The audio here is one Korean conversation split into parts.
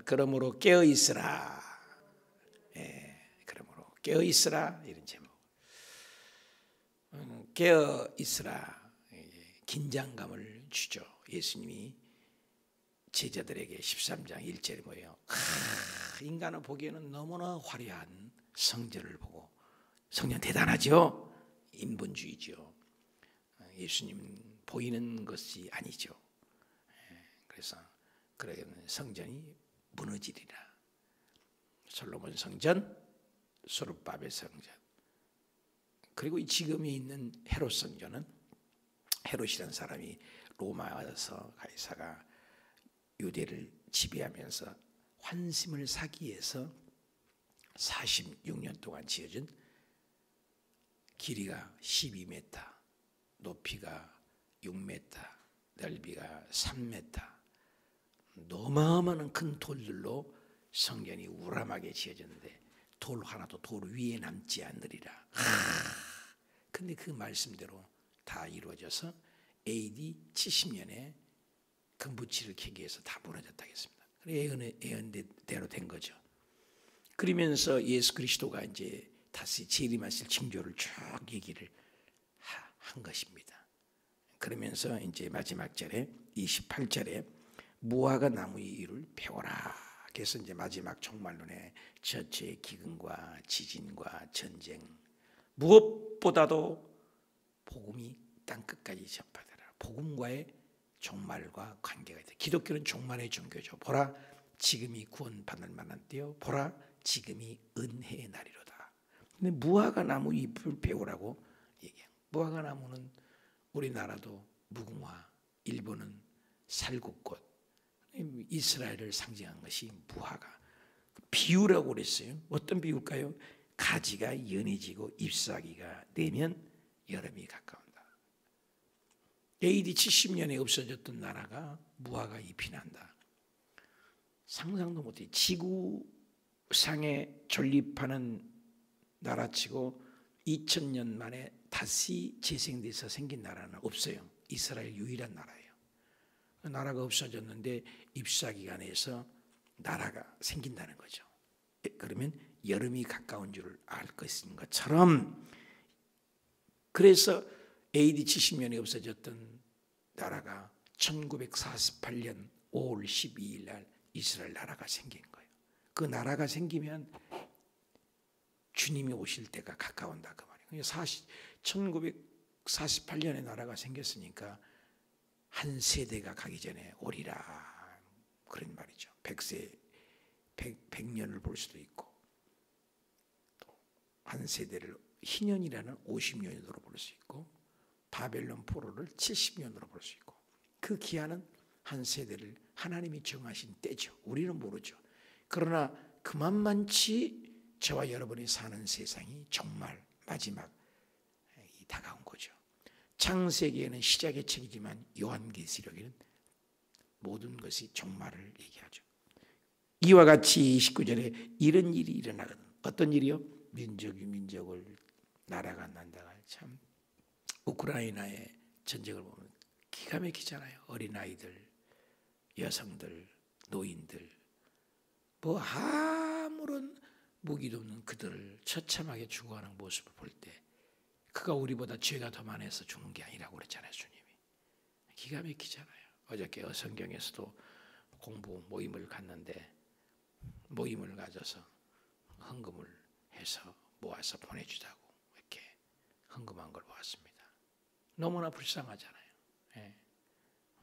그러므로 깨어 있으라. 그러므로 깨어 있으라 이런 제목. 깨어 있으라 긴장감을 주죠. 예수님이 제자들에게 13장 1절에 뭐예요? 인간은 보기에는 너무나 화려한 성전을 보고 성전 대단하죠? 인본주의죠. 예수님은 보이는 것이 아니죠. 그래서 그러면 성전이 무너지리라. 솔로몬 성전, 소르바벨 성전, 그리고 지금이 있는 헤롯 성전은 헤롯이라는 사람이 로마에서 가이사가 유대를 지배하면서 환심을 사기 위해서 46년 동안 지어진 길이가 12m, 높이가 6m, 넓이가 3m, 어마어마한 큰 돌들로 성전이 우람하게 지어졌는데 돌 하나도 돌 위에 남지 않으리라. 근데 그 말씀대로 다 이루어져서 AD 70년에 금부치를 캐기 위해서 다 무너졌다 했습니다. 예언대로 된 거죠. 그러면서 예수 그리스도가 이제 다시 재림하실 징조를 쭉 얘기를 한 것입니다. 그러면서 이제 마지막 절에 28절에 무화과 나무의 이를 배워라. 그래서 이제 마지막 종말론에 저체의 기근과 지진과 전쟁, 무엇보다도 복음이 땅 끝까지 전파되라. 복음과의 종말과 관계가 있다. 기독교는 종말의 종교죠. 보라, 지금이 구원받을 만한 때요. 보라, 지금이 은혜의 날이로다. 근데 무화과 나무 잎을 배우라고 얘기해요. 무화과 나무는 우리나라도 무궁화, 일본은 살구꽃, 이스라엘을 상징한 것이 무화과. 비유라고 그랬어요. 어떤 비유일까요? 가지가 연해지고 잎사귀가 되면 여름이 가까운다. AD 70년에 없어졌던 나라가 무화과 잎이 난다. 상상도 못해. 지구상에 존립하는 나라치고 2000년 만에 다시 재생돼서 생긴 나라는 없어요. 이스라엘 유일한 나라예요. 나라가 없어졌는데 잎사귀가 내서 나라가 생긴다는 거죠. 그러면 여름이 가까운 줄을 알 것인 것처럼, 그래서 AD 70년에 없어졌던 나라가 1948년 5월 12일 날 이스라엘 나라가 생긴 거예요. 그 나라가 생기면 주님이 오실 때가 가까운다 그 말이에요. 1948년에 나라가 생겼으니까 한 세대가 가기 전에 오리라 그런 말이죠. 100년을 볼 수도 있고, 또 한 세대를 희년이라는 50년으로 볼 수 있고, 바벨론 포로를 70년으로 볼 수 있고, 그 기한은 한 세대를 하나님이 정하신 때죠. 우리는 모르죠. 그러나 그만만치 저와 여러분이 사는 세상이 정말 마지막 다가온 거죠. 창세기에는 시작의 책이지만 요한계시록에는 모든 것이 종말을 얘기하죠. 이와 같이 29절에 이런 일이 일어나거든. 어떤 일이요? 민족이 민족을, 나라가 난다가, 참 우크라이나의 전쟁을 보면 기가 막히잖아요. 어린아이들, 여성들, 노인들, 뭐 아무런 무기도 없는 그들을 처참하게 죽어가는 모습을 볼 때 그가 우리보다 죄가 더 많아서 죽는 게 아니라고 그랬잖아요. 주님이. 기가 막히잖아요. 어저께 성경에서도 공부 모임을 갔는데 모임을 가져서 헌금을 해서 모아서 보내주자고 이렇게 헌금한 걸 보았습니다. 너무나 불쌍하잖아요. 예.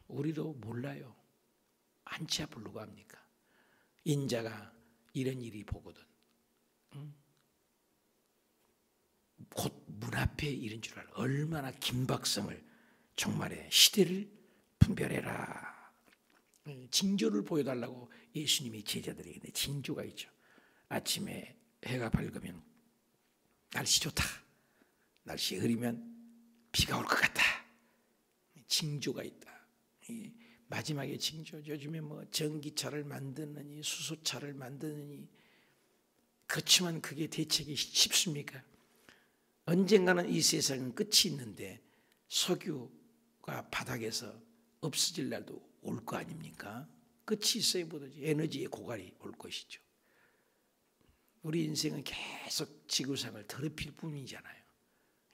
우리도 몰라요. 한치 앞을 누가 합니까? 인자가 이런 일이 보거든. 곧 문 앞에 이런 줄 알아. 얼마나 긴박성을, 종말의 시대를 분별해라. 징조를 보여달라고 예수님이 제자들에게 징조가 있죠. 아침에 해가 밝으면 날씨 좋다. 날씨 흐리면 비가 올 것 같다. 징조가 있다. 마지막에 징조. 요즘에 뭐 전기차를 만드느니 수소차를 만드느니, 그렇지만 그게 대책이 쉽습니까? 언젠가는 이 세상은 끝이 있는데 석유가 바닥에서 없어질 날도 올 거 아닙니까? 끝이 있어야 묻어지. 에너지의 고갈이 올 것이죠. 우리 인생은 계속 지구상을 더럽힐 뿐이잖아요.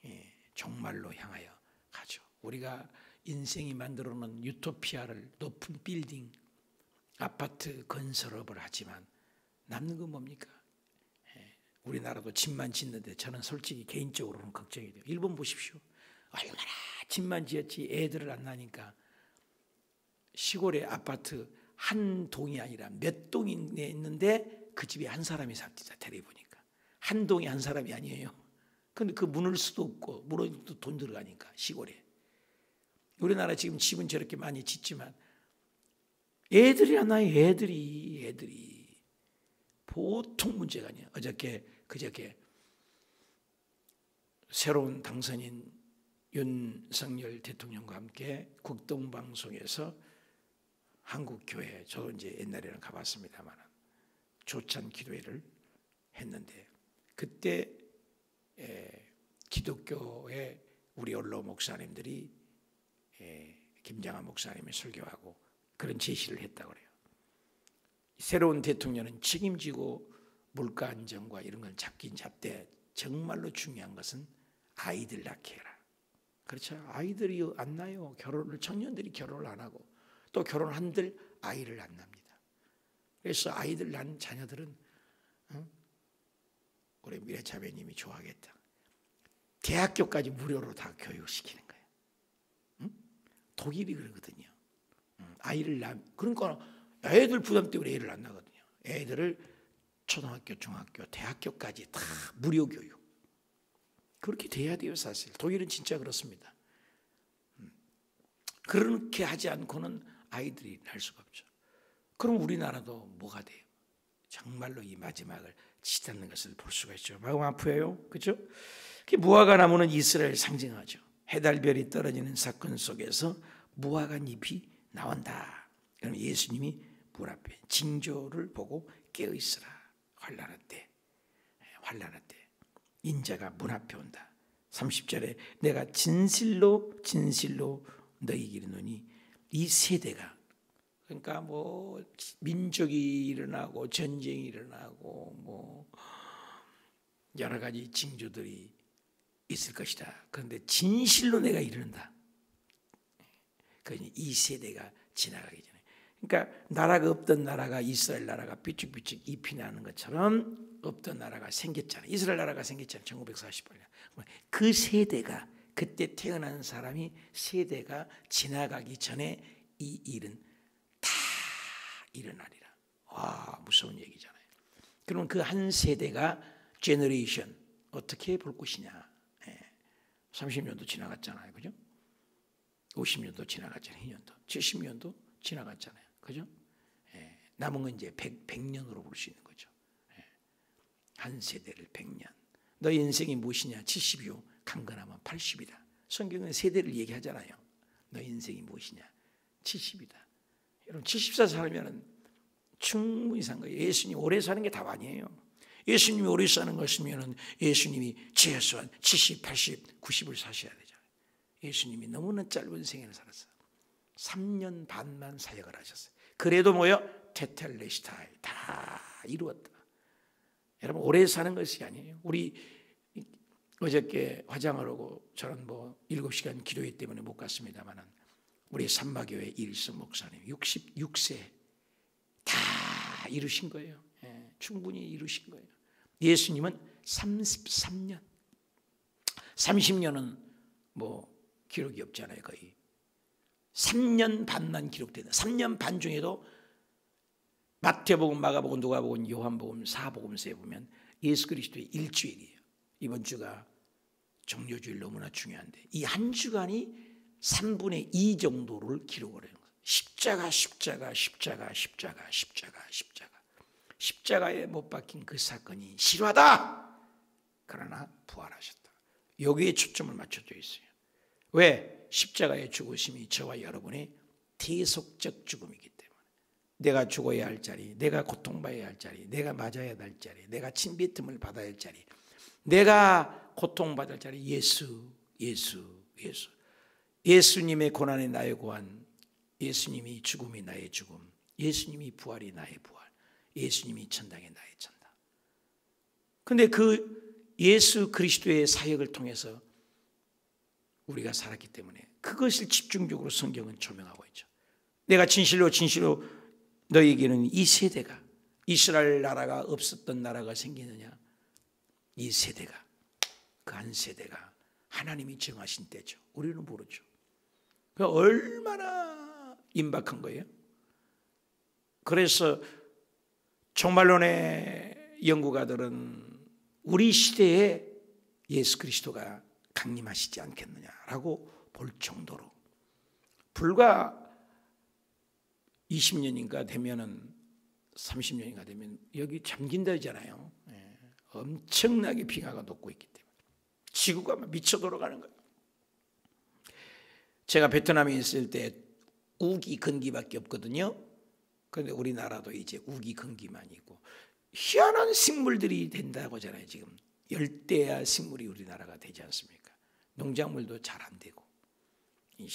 예, 종말로 향하여 가죠. 우리가 인생이 만들어 놓은 유토피아를 높은 빌딩, 아파트 건설업을 하지만 남는 건 뭡니까? 예, 우리나라도 집만 짓는데 저는 솔직히 개인적으로는 걱정이 돼요. 일본 보십시오. 얼마나 집만 지었지 애들을 안 낳으니까 시골의 아파트 한 동이 아니라 몇 동이 있는데 그 집에 한 사람이 삽니다. 테레비 보니까 한 동에 한 사람이 아니에요. 근데 그 무너질 수도 없고 무너져도 돈 들어가니까 시골에. 우리나라 지금 집은 저렇게 많이 짓지만 애들이 안 나요. 애들이 보통 문제가 아니에요. 그저께 새로운 당선인 윤석열 대통령과 함께 국동방송에서 한국교회, 저도 이제 옛날에는 가봤습니다만 조찬 기도회를 했는데 그때 기독교의 우리 언로 목사님들이 김장한 목사님이 설교하고 그런 제시를 했다고 그래요. 새로운 대통령은 책임지고 물가 안정과 이런 걸 잡긴 잡되 정말로 중요한 것은 아이들 낳게 해라. 그렇죠? 아이들이 안 나요. 청년들이 결혼을 안 하고 또 결혼한들 아이를 안 납니다. 그래서 아이들 낳은 자녀들은 우리 미래자매님이 좋아하겠다. 대학교까지 무료로 다 교육시키는 거예요. 독일이 그러거든요. 아이를 그러니까 애들 부담 때문에 애를 안 낳거든요. 애들을 초등학교, 중학교, 대학교까지 다 무료 교육. 그렇게 돼야 돼요, 사실. 독일은 진짜 그렇습니다. 그렇게 하지 않고는 아이들이 날 수가 없죠. 그럼 우리나라도 뭐가 돼요? 정말로 이 마지막을 치닫는 것을 볼 수가 있죠. 마음 아프해요, 그렇죠? 무화과 나무는 이스라엘 상징하죠. 해달별이 떨어지는 사건 속에서 무화과 잎이 나온다. 그럼 예수님이 문 앞에 징조를 보고 깨어 있으라. 환난할 때 인자가 문 앞에 온다. 30절에 내가 진실로 너희에게 이르노니 이 세대가, 그러니까 뭐 민족이 일어나고 전쟁이 일어나고 뭐 여러 가지 징조들이 있을 것이다. 그런데 진실로 내가 이른다. 이 세대가 지나가기 전에. 그러니까 나라가 없던 나라가 이스라엘 나라가 삐죽삐죽 잎이 나는 것처럼 없던 나라가 생겼잖아요. 이스라엘 나라가 생겼잖아요. 1948년. 그 세대가, 그때 태어난 사람이 세대가 지나가기 전에 이 일은 다 일어나리라. 와, 무서운 얘기잖아요. 그러면 그 한 세대가 제너레이션 어떻게 볼 것이냐. 30년도 지나갔잖아요. 그죠? 50년도 지나갔잖아요. 2년도. 70년도 지나갔잖아요. 그죠? 남은 건 이제 100년으로 볼 수 있는 거죠. 한 세대를 100년. 너의 인생이 무엇이냐? 70이요. 강건하면 80이다. 성경은 세대를 얘기하잖아요. 너의 인생이 무엇이냐? 70이다. 여러분 70살 살면 충분히 산 거예요. 예수님이 오래 사는 게 답 아니에요. 예수님이 오래 사는 것이면 예수님이 최소한 70, 80, 90을 사셔야 되잖아요. 예수님이 너무나 짧은 생애를 살았어요. 3년 반만 사역을 하셨어요. 그래도 테텔레스타이 다 이루었다. 여러분 오래 사는 것이 아니에요. 우리 어저께 화장을 하고 저는 7시간 기도회 때문에 못 갔습니다만 우리 삼마교회 일수 목사님 66세 다 이루신 거예요. 충분히 이루신 거예요. 예수님은 33년 30년은 기록이 없잖아요. 거의 3년 반만 기록되다. 3년 반 중에도 마태복음, 마가복음, 누가복음, 요한복음, 사복음서에 보면 예수 그리스도의 일주일이에요. 이번 주가 종료주일 너무나 중요한데 이 한 주간이 3분의 2 정도를 기록을 해요. 십자가에 못 박힌 그 사건이 실화다. 그러나 부활하셨다. 여기에 초점을 맞춰져 있어요. 왜? 십자가의 죽으심이 저와 여러분의 대속적 죽음이기 때문에 내가 죽어야 할 자리, 내가 고통받아야 할 자리, 내가 맞아야 할 자리, 내가 침뱉음을 받아야 할 자리, 내가 고통받을 자리, 예수님의 고난이 나의 고난, 예수님이 죽음이 나의 죽음, 예수님이 부활이 나의 부활, 예수님이 천당이 나의 천당. 그런데 그 예수 그리스도의 사역을 통해서 우리가 살았기 때문에 그것을 집중적으로 성경은 조명하고 있죠. 내가 진실로 너에게는 이 세대가, 이스라엘 나라가 없었던 나라가 생기느냐, 이 세대가, 그 한 세대가 하나님이 정하신 때죠. 우리는 모르죠. 그 얼마나 임박한 거예요. 그래서 종말론의 연구가들은 우리 시대에 예수 그리스도가 강림하시지 않겠느냐라고 볼 정도로, 불과 20년인가 되면은 30년인가 되면 여기 잠긴다잖아요. 엄청나게 빙하가 녹고 있기 때문에 지구가 막 미쳐 돌아가는 거예요. 제가 베트남에 있을 때 우기 건기밖에 없거든요. 그런데 우리나라도 이제 우기 건기만 있고 희한한 식물들이 된다고 하잖아요. 지금 열대야 식물이 우리나라가 되지 않습니까? 농작물도 잘 안 되고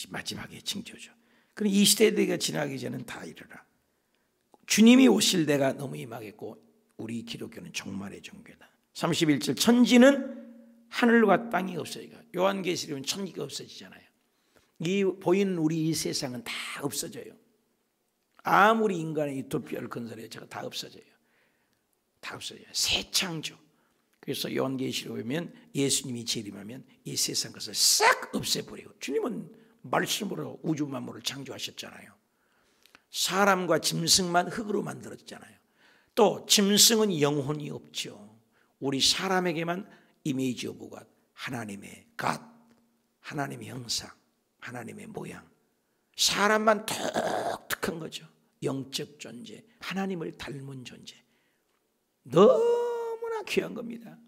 마지막에 징조죠. 그럼 이 시대가 지나기 전엔 다 이르라. 주님이 오실 때가 너무 임하겠고 우리 기독교는 종말의 종교다. 31절 천지는 하늘과 땅이 없어지고, 요한계시록은 천지가 없어지잖아요. 이 보이는 우리 이 세상은 다 없어져요. 아무리 인간의 유토피아를 건설해도 제가 다 없어져요. 다 없어져요. 새 창조. 그래서 요한계시록에 보면 예수님이 재림하면 이 세상 것을 싹 없애버리고, 주님은 말씀으로 우주 만물을 창조하셨잖아요. 사람과 짐승만 흙으로 만들었잖아요. 또 짐승은 영혼이 없죠. 우리 사람에게만 이미지 오브 갓, 하나님의 갓, 하나님의 형상, 하나님의 모양. 사람만 독특한 거죠. 영적 존재, 하나님을 닮은 존재. 너무나 귀한 겁니다.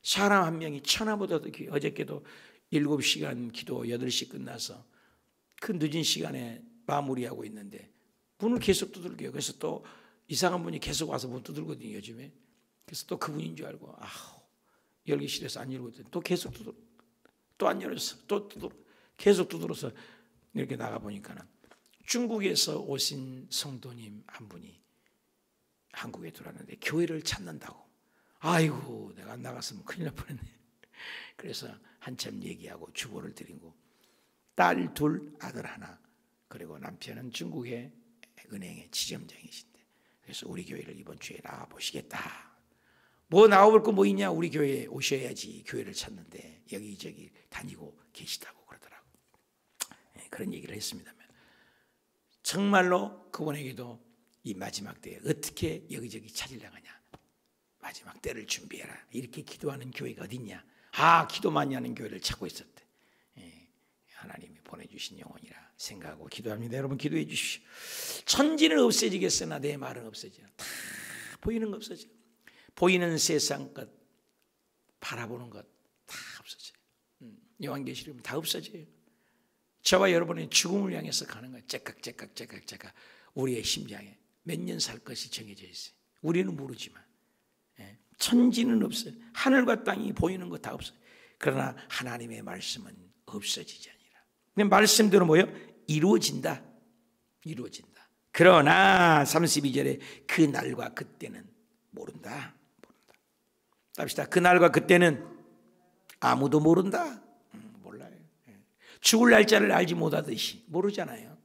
사람 한 명이 천하보다도 귀해요. 어저께도 7시간 기도 8시 끝나서 그 늦은 시간에 마무리하고 있는데 문을 계속 두들겨요. 그래서 또 이상한 분이 계속 와서 문 두들거든요, 요즘에. 그래서 또 그분인 줄 알고 열기 싫어서 안 열고 있더니 또 계속 두들어, 또 안 열었어, 또 두들어, 계속 두들어서 이렇게 나가보니까는 중국에서 오신 성도님 한 분이 한국에 들어왔는데 교회를 찾는다고. 아이고, 내가 안 나갔으면 큰일 날 뻔했네. 그래서 한참 얘기하고 주보를 드리고, 딸 2, 아들 1, 그리고 남편은 중국의 은행의 지점장이신데, 그래서 우리 교회를 이번 주에 나와보시겠다. 뭐 나와볼 거 뭐 있냐, 우리 교회에 오셔야지. 교회를 찾는데 여기저기 다니고 계시다고 그러더라고. 그런 얘기를 했습니다만, 정말로 그분에게도 이 마지막 때에 어떻게 여기저기 찾으려가냐, 마지막 때를 준비해라, 이렇게 기도하는 교회가 어딨냐. 기도 많이 하는 교회를 찾고 있었대. 하나님이 보내주신 영혼이라 생각하고 기도합니다. 여러분 기도해 주십시오. 천지는 없어지겠으나 내 말은 없어져. 다 보이는 거 없어져. 보이는 세상 것, 바라보는 것 다 없어져요. 요한계시록은 다 없어져요. 저와 여러분의 죽음을 향해서 가는 거예요. 째깍째깍 우리의 심장에 몇 년 살 것이 정해져 있어요. 우리는 모르지만 천지는 없어요. 하늘과 땅이 보이는 거 다 없어요. 그러나 하나님의 말씀은 없어지지 아니라. 근데 말씀대로 뭐예요? 이루어진다. 그러나 32절에 그 날과 그때는 모른다. 답시다. 그 날과 그때는 아무도 모른다. 몰라요. 죽을 날짜를 알지 못하듯이 모르잖아요.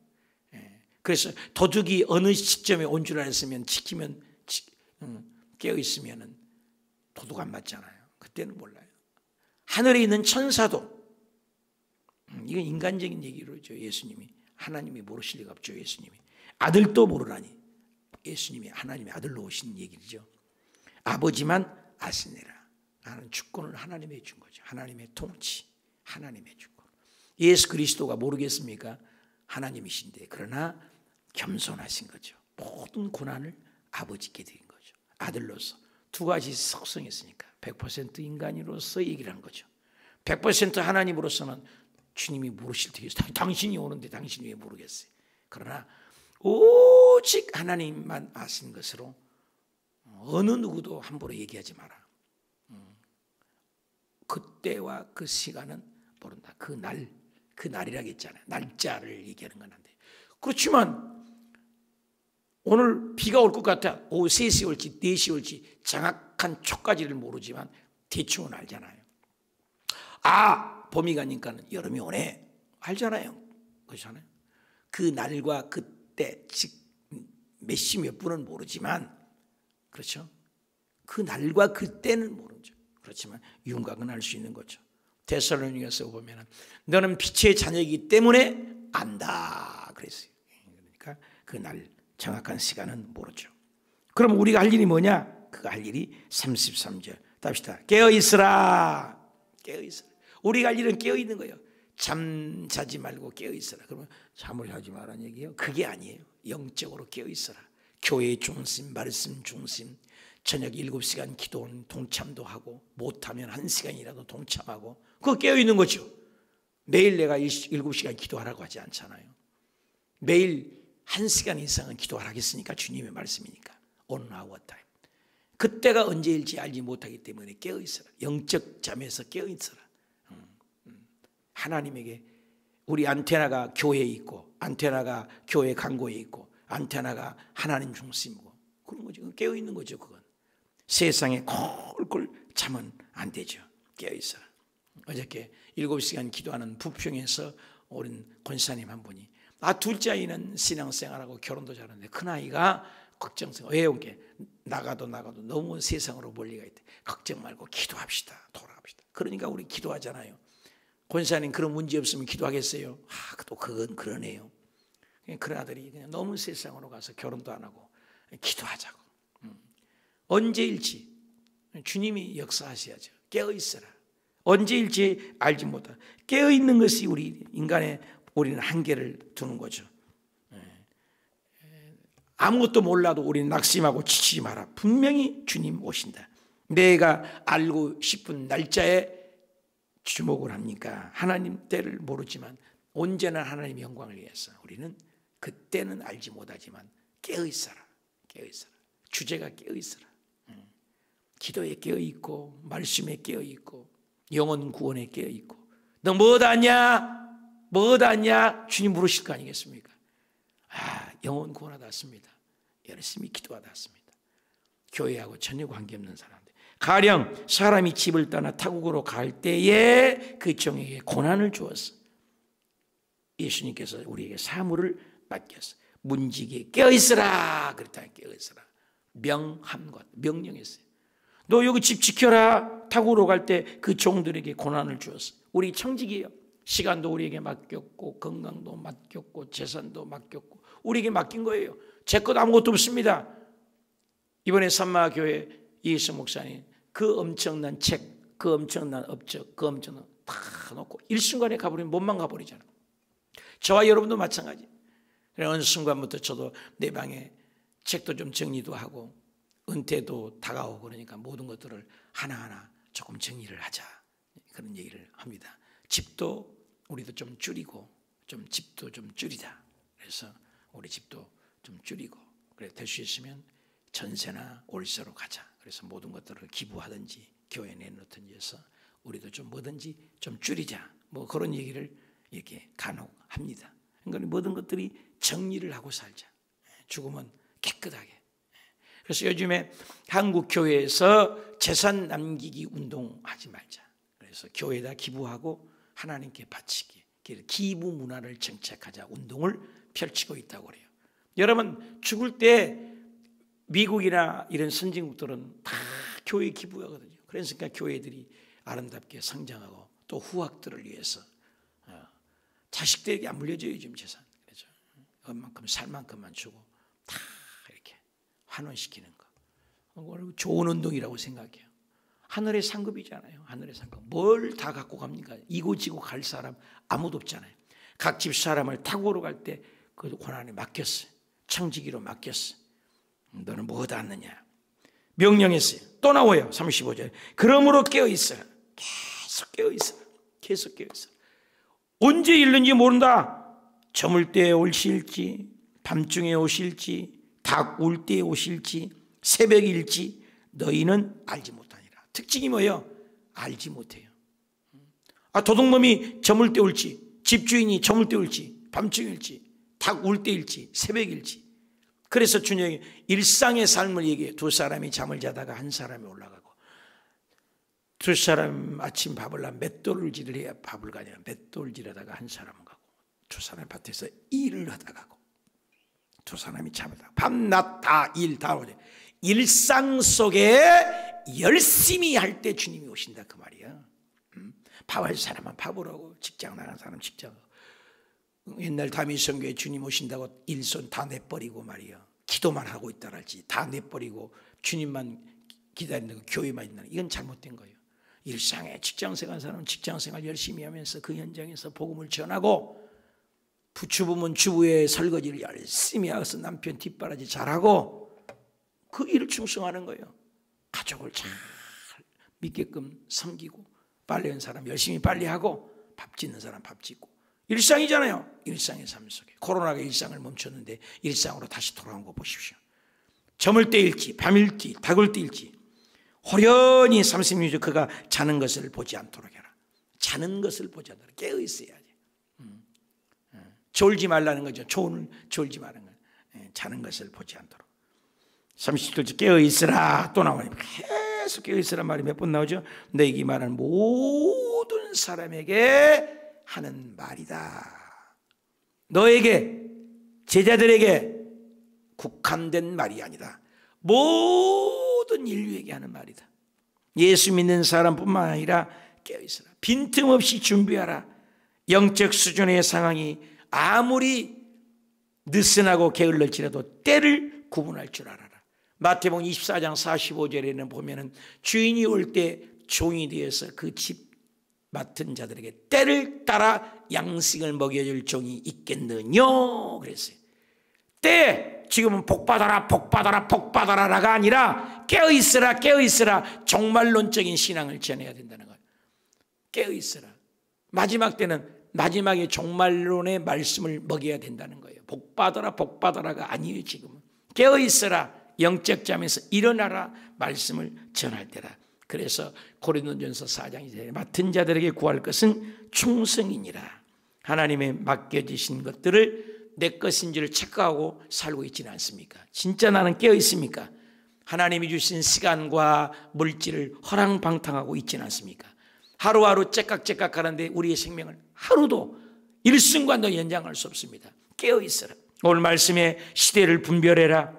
그래서 도둑이 어느 시점에 온 줄 알았으면 깨어 있으면 도둑 안 맞잖아요. 그때는 몰라요. 하늘에 있는 천사도, 이건 인간적인 얘기로죠. 예수님이, 하나님이 모르실 리가 없죠. 예수님이 아들도 모르라니, 예수님이 하나님의 아들로 오신 얘기죠. 아버지만 아시니라. 나는 주권을 하나님이 준 거죠. 하나님의 통치, 하나님의 주권. 예수 그리스도가 모르겠습니까? 하나님이신데, 그러나 겸손하신 거죠. 모든 고난을 아버지께 드린 거죠. 아들로서 두 가지 속성이 있으니까 100% 인간으로서 얘기를 한 거죠. 100% 하나님으로서는 주님이 모르실 테겠어요. 당신이 오는데 당신이 왜 모르겠어요. 그러나 오직 하나님만 아신 것으로 어느 누구도 함부로 얘기하지 마라. 그때와 그 시간은 모른다. 그 날이라고 했잖아요. 날짜를 얘기하는 건 안 돼요. 그렇지만 오늘 비가 올 것 같아. 오후 3시 올지 4시 올지 정확한 초까지를 모르지만 대충은 알잖아요. 아, 봄이 가니까 여름이 오네. 알잖아요. 그렇잖아요. 그 날과 그때 즉 몇 시 몇 분은 모르지만, 그렇죠? 그 날과 그때는 모르죠. 그렇지만 윤곽은 알 수 있는 거죠. 데살로니가서 보면은 너는 빛의 자녀이기 때문에 안다 그랬어요. 그러니까 그 날 정확한 시간은 모르죠. 그럼 우리가 할 일이 뭐냐? 그가 할 일이 33절 답시다. 깨어있으라. 깨어있으라. 우리가 할 일은 깨어있는 거예요. 잠자지 말고 깨어있으라. 그러면 잠을 자지 말라는 얘기예요? 그게 아니에요. 영적으로 깨어있으라. 교회의 중심, 말씀 중심, 저녁 7시간 기도는 동참도 하고, 못하면 1시간이라도 동참하고, 그거 깨어있는 거죠. 매일 내가 7시간 기도하라고 하지 않잖아요. 매일 1시간 이상은 기도하라겠으니까, 주님의 말씀이니까. On our time. 그때가 언제일지 알지 못하기 때문에 깨어있어라. 영적 잠에서 깨어있어라. 하나님에게 우리 안테나가 교회에 있고, 안테나가 교회 강고에 있고, 안테나가 하나님 중심이고, 그런 거죠. 깨어있는 거죠. 그건 세상에 콜콜 자면 안 되죠. 깨어있어라. 어저께 7시간 기도하는 부평에서 오른 권사님 한 분이, 둘째 아이는 신앙생활하고 결혼도 잘하는데 큰아이가 걱정스러워. 왜 이렇게 나가도 너무 세상으로 멀리가 있대. 걱정 말고 기도합시다. 돌아갑시다. 그러니까 우리 기도하잖아요. 권사님 그런 문제 없으면 기도하겠어요? 또 그건 그러네요. 그런 아들이 그냥 너무 세상으로 가서 결혼도 안 하고 기도하자고. 언제일지 주님이 역사하셔야죠. 깨어있어라. 언제일지 알지 못하다. 깨어있는 것이 우리 인간의 우리는 한계를 두는 거죠. 아무것도 몰라도 우리는 낙심하고 지치지 마라. 분명히 주님 오신다. 내가 알고 싶은 날짜에 주목을 합니까? 하나님 때를 모르지만 언제나 하나님의 영광을 위해서 우리는 그때는 알지 못하지만 깨어있어라. 깨어있어라. 주제가 깨어있어라. 기도에 깨어있고, 말씀에 깨어있고, 영혼 구원에 깨어있고. 너 뭐 하냐? 뭐 하냐? 주님 물으실 거 아니겠습니까? 영혼 구원하다 왔습니다. 열심히 기도하다 왔습니다. 교회하고 전혀 관계없는 사람들. 가령 사람이 집을 떠나 타국으로 갈 때에 그 종에게 고난을 주었어. 예수님께서 우리에게 사물을 맡겼어. 문지기에 깨어있으라 그랬다. 깨어있으라. 명한 것, 명령했어요. 너 여기 집 지켜라. 타국으로 갈 때 그 종들에게 고난을 주었어. 우리 청직이에요. 시간도 우리에게 맡겼고, 건강도 맡겼고, 재산도 맡겼고, 우리에게 맡긴 거예요. 제 것 아무것도 없습니다. 이번에 산마교회 이혜수 목사님 그 엄청난 책, 그 엄청난 업적, 그 엄청난 다 놓고 일순간에 가버리면 몸만 가버리잖아. 저와 여러분도 마찬가지. 어느 순간부터 저도 내 방에 책도 좀 정리도 하고 은퇴도 다가오고 그러니까 모든 것들을 하나하나 조금 정리를 하자. 그런 얘기를 합니다. 집도 우리도 좀 줄이고 집도 좀 줄이자. 그래서 우리 집도 좀 줄이고 그래 될 수 있으면 전세나 월세로 가자. 그래서 모든 것들을 기부하든지 교회에 내놓든지 해서 우리도 좀 뭐든지 좀 줄이자. 뭐 그런 얘기를 이렇게 간혹 합니다. 그러니까 모든 것들이 정리를 하고 살자. 죽으면 깨끗하게. 그래서 요즘에 한국 교회에서 재산 남기기 운동하지 말자. 그래서 교회에다 기부하고 하나님께 바치기. 기부 문화를 정착하자 운동을 펼치고 있다고 그래요. 여러분 죽을 때 미국이나 이런 선진국들은 다 교회 기부하거든요. 그러니까 교회들이 아름답게 성장하고 또 후학들을 위해서 자식들에게 안 물려줘요. 지금 재산. 그렇죠? 얼만큼 살 만큼만 주고 다 이렇게 환원시키는 거. 좋은 운동이라고 생각해요. 하늘의 상급이잖아요. 하늘의 상급. 뭘 다 갖고 갑니까? 이고지고 갈 사람 아무도 없잖아요. 각 집 사람을 타고로 갈 때 그 고난에 맡겼어요. 청지기로 맡겼어요. 너는 뭐 얻었느냐? 명령했어요. 또 나와요. 35절. 그러므로 깨어있어라. 계속 깨어있어라. 계속 깨어있어라. 언제 일는지 모른다. 저물 때에 오실지, 밤중에 오실지, 닭 울 때에 오실지, 새벽일지 너희는 알지 못하니라. 특징이 뭐예요? 알지 못해요. 도둑놈이 저물 때 올지, 집주인이 저물 때 올지, 밤중에 올지, 닭 울 때일지, 새벽일지 그래서 주님이 일상의 삶을 얘기해. 두 사람이 잠을 자다가 한 사람이 올라가고, 두 사람 아침 밥을 하면 맷돌질을 해야 밥을 가냐. 맷돌질하다가 한 사람은 가고, 두 사람 밭에서 일을 하다 가고, 두 사람이 잠을 밤낮 다 일 다 오죠. 일상 속에 열심히 할 때 주님이 오신다 그 말이야. 밥할 사람은 밥을 하고, 직장 나가는 사람 직장. 옛날 다미 선교에 주님 오신다고 일손 다 내버리고 말이야. 기도만 하고 있다랄지 다 내버리고 주님만 기다리는 교회만 있는, 이건 잘못된 거예요. 일상에 직장생활 사람은 직장생활 열심히 하면서 그 현장에서 복음을 전하고, 부추부면 주부의 설거지를 열심히 해서 남편 뒷바라지 잘하고 그 일을 충성하는 거예요. 가족을 잘 믿게끔 섬기고, 빨래하는 사람 열심히 빨래하고, 밥 짓는 사람 밥 짓고. 일상이잖아요. 일상의 삶 속에. 코로나가 일상을 멈췄는데 일상으로 다시 돌아온 거 보십시오. 저물 때일지 밤일지 닭을 때일지 호련히 36주 그가 자는 것을 보지 않도록 해라. 자는 것을 보지 않도록 깨어 있어야지. 졸지 말라는 거죠. 졸지 말라는 거예요. 자는 것을 보지 않도록. 37절 깨어 있으라 또 나와요. 계속 깨어 있으란 말이 몇 번 나오죠. 너에게 말하는 모든 사람에게 하는 말이다. 너에게, 제자들에게 국한된 말이 아니다. 모든 인류에게 하는 말이다. 예수 믿는 사람뿐만 아니라 깨어있으라. 빈틈없이 준비하라. 영적 수준의 상황이 아무리 느슨하고 게을러질지라도 때를 구분할 줄 알아라. 마태복음 24장 45절에는 보면은 주인이 올 때 종이 되어서 그 집 맡은 자들에게 때를 따라 양식을 먹여줄 종이 있겠느냐 그랬어요. 때, 지금은 복받아라 복받아라 복받아라가 아니라 깨어있으라 깨어있으라, 종말론적인 신앙을 전해야 된다는 거예요. 깨어있으라. 마지막 때는 마지막에 종말론의 말씀을 먹여야 된다는 거예요. 복받아라 복받아라가 아니에요. 지금은 깨어있으라, 영적 잠에서 일어나라, 말씀을 전할 때라. 그래서 고린도전서 4장 2절에 맡은 자들에게 구할 것은 충성이니라. 하나님의 맡겨주신 것들을 내 것인 줄 착각하고 살고 있지는 않습니까? 진짜 나는 깨어 있습니까? 하나님이 주신 시간과 물질을 허랑방탕하고 있지는 않습니까? 하루하루 째깍째깍 하는데 우리의 생명을 하루도 일순간도 연장할 수 없습니다. 깨어 있어라. 오늘 말씀에 시대를 분별해라.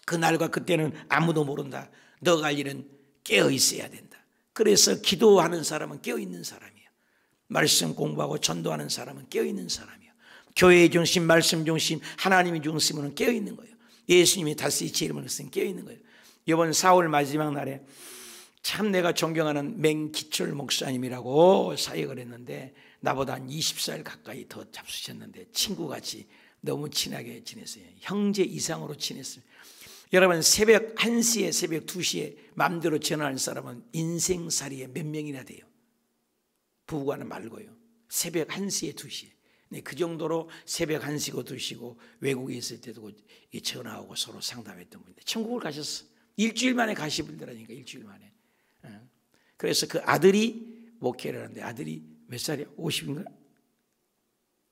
그날과 그때는 아무도 모른다. 너가 할 일은 깨어 있어야 된다. 그래서 기도하는 사람은 깨어 있는 사람이에요. 말씀 공부하고 전도하는 사람은 깨어 있는 사람이에요. 교회의 중심, 말씀 중심, 하나님의 중심으로는 깨어 있는 거예요. 예수님이 다스리시 이름을 했으니 깨어 있는 거예요. 이번 4월 마지막 날에 참 내가 존경하는 맹기철 목사님이라고 사역을 했는데 나보다 한 20살 가까이 더 잡수셨는데 친구같이 너무 친하게 지냈어요. 형제 이상으로 지냈어요. 여러분, 새벽 1시에 새벽 2시에 마음대로 전화하는 사람은 인생살이에 몇 명이나 돼요. 부부간은 말고요. 새벽 1시에 2시에. 네, 그 정도로 새벽 1시고 2시고 외국에 있을 때도 전화하고 서로 상담했던 분인데 천국을 가셨어. 일주일 만에 가신 분들하니까 일주일 만에. 그래서 그 아들이 목회를 하는데 아들이 몇 살이야? 50인가?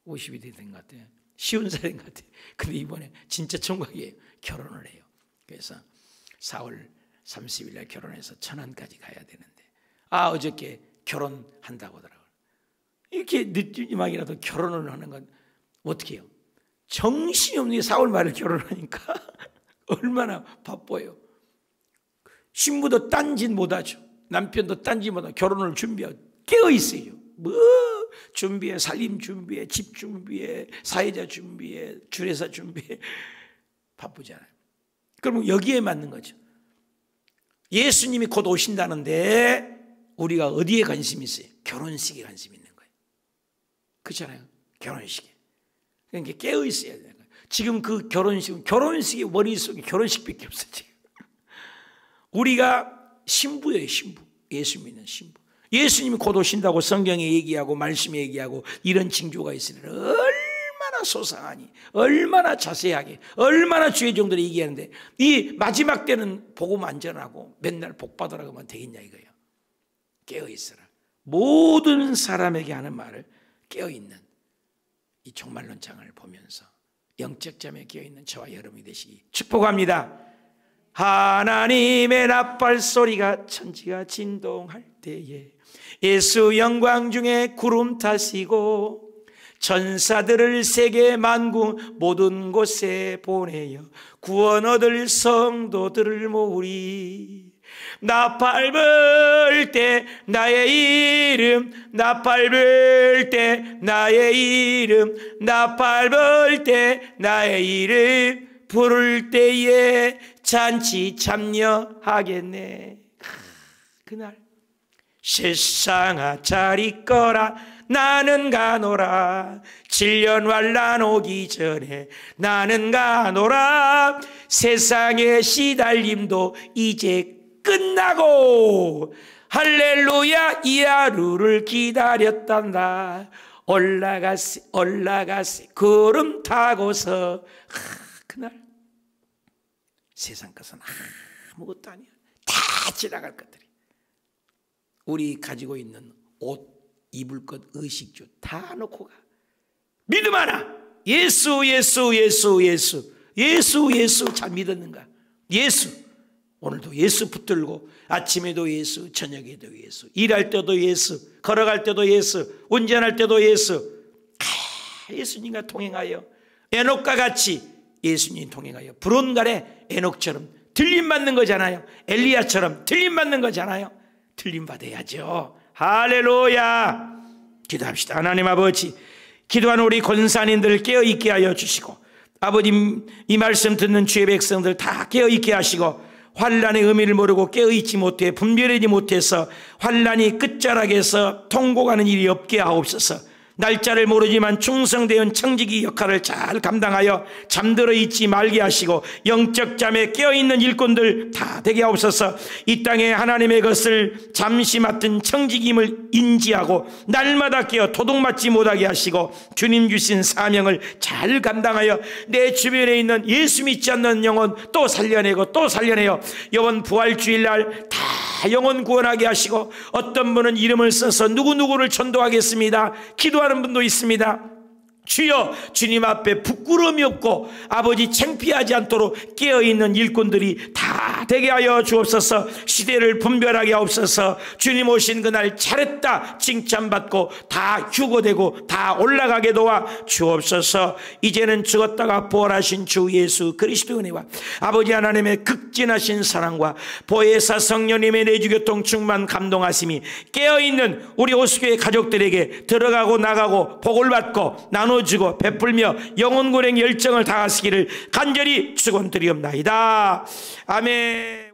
50이 된 것 같아요. 50살인 것 같아요. 근데 이번에 진짜 총각이에요. 결혼을 해요. 그래서 4월 30일 날 결혼해서 천안까지 가야 되는데 어저께 결혼한다고 하더라고요. 이렇게 늦지막이라도 결혼을 하는 건 어떻게 해요? 정신이 없는 게 4월 말에 결혼하니까 얼마나 바빠요. 신부도 딴짓 못하죠. 남편도 딴짓 못하고 결혼을 준비하고 깨어있어요. 뭐 준비해, 살림 준비해, 집 준비해, 사회자 준비해, 주례사 준비해. 바쁘잖아요. 그러면 여기에 맞는 거죠. 예수님이 곧 오신다는데 우리가 어디에 관심이 있어요? 결혼식에 관심이 있는 거예요. 그렇잖아요. 결혼식에. 그러니까 깨어 있어야 되는 거예요. 지금 그 결혼식의 머릿속에 결혼식밖에 없어요. 지금. 우리가 신부예요. 신부. 예수 믿는 신부. 예수님이 곧 오신다고 성경에 얘기하고 말씀에 얘기하고 이런 징조가 있으니 얼마나 소상하니, 얼마나 자세하게, 얼마나 주의 종들이 얘기하는데 이 마지막 때는 복음 안전하고 맨날 복 받으라고 하면 되겠냐 이거예요. 깨어있으라. 모든 사람에게 하는 말을 깨어있는 이 종말론장을 보면서 영적 잠에 깨어있는 저와 여러분이 되시기 축복합니다. 하나님의 나팔 소리가 천지가 진동할 때에 예수 영광 중에 구름 타시고 천사들을 세계 만국 모든 곳에 보내어 구원 얻을 성도들을 모으리. 나팔 불 때 나의 이름, 나팔 불 때 나의 이름, 나팔 불 때 나의 이름 부를 때에 잔치 참여하겠네. 그날 세상아 잘 있거라 나는 가노라. 7년 환난 오기 전에 나는 가노라. 세상의 시달림도 이제 끝나고 할렐루야 이 하루를 기다렸단다. 올라가세 올라가세 구름 타고서. 그날 세상 것은 아무것도 아니야. 다 지나갈 것들이. 우리 가지고 있는 옷, 입을 것, 의식주 다 놓고 가. 믿음 하나. 예수 예수 예수 예수 예수 예수 잘 믿었는가? 예수. 오늘도 예수 붙들고 아침에도 예수, 저녁에도 예수, 일할 때도 예수, 걸어갈 때도 예수, 운전할 때도 예수. 예수님과 통행하여 에녹과 같이 예수님 통행하여 불온간에 에녹처럼 들림받는 거잖아요. 엘리야처럼 들림받는 거잖아요. 들림받아야죠. 할렐루야. 기도합시다. 하나님 아버지, 기도하는 우리 권사님들 깨어있게 하여 주시고, 아버님 이 말씀 듣는 주의 백성들 다 깨어있게 하시고, 환난의 의미를 모르고 깨어있지 못해 분별하지 못해서 환난이 끝자락에서 통곡하는 일이 없게 하옵소서. 날짜를 모르지만 충성되은 청지기 역할을 잘 감당하여 잠들어 있지 말게 하시고 영적 잠에 깨어있는 일꾼들 다 되게 하옵소서. 이 땅에 하나님의 것을 잠시 맡은 청지기임을 인지하고 날마다 깨어 도둑맞지 못하게 하시고 주님 주신 사명을 잘 감당하여 내 주변에 있는 예수 믿지 않는 영혼 또 살려내고 또 살려내어 이번 부활주일날 다 영혼 구원하게 하시고, 어떤 분은 이름을 써서 누구누구를 전도하겠습니다 기도하는 분도 있습니다. 주여, 주님 앞에 부끄러움이 없고 아버지 창피하지 않도록 깨어있는 일꾼들이 다 되게 하여 주옵소서. 시대를 분별하게 하옵소서. 주님 오신 그날 잘했다 칭찬받고 다 휴거되고 다 올라가게 도와 주옵소서. 이제는 죽었다가 부활하신 주 예수 그리스도의 은혜와 아버지 하나님의 극진하신 사랑과 보혜사 성령님의 내주교통 충만 감동하심이 깨어있는 우리 호수교회 가족들에게 들어가고 나가고 복을 받고 나눠주고 베풀며 영혼구행 열정을 다하시기를 간절히 축원드리옵나이다. 아멘.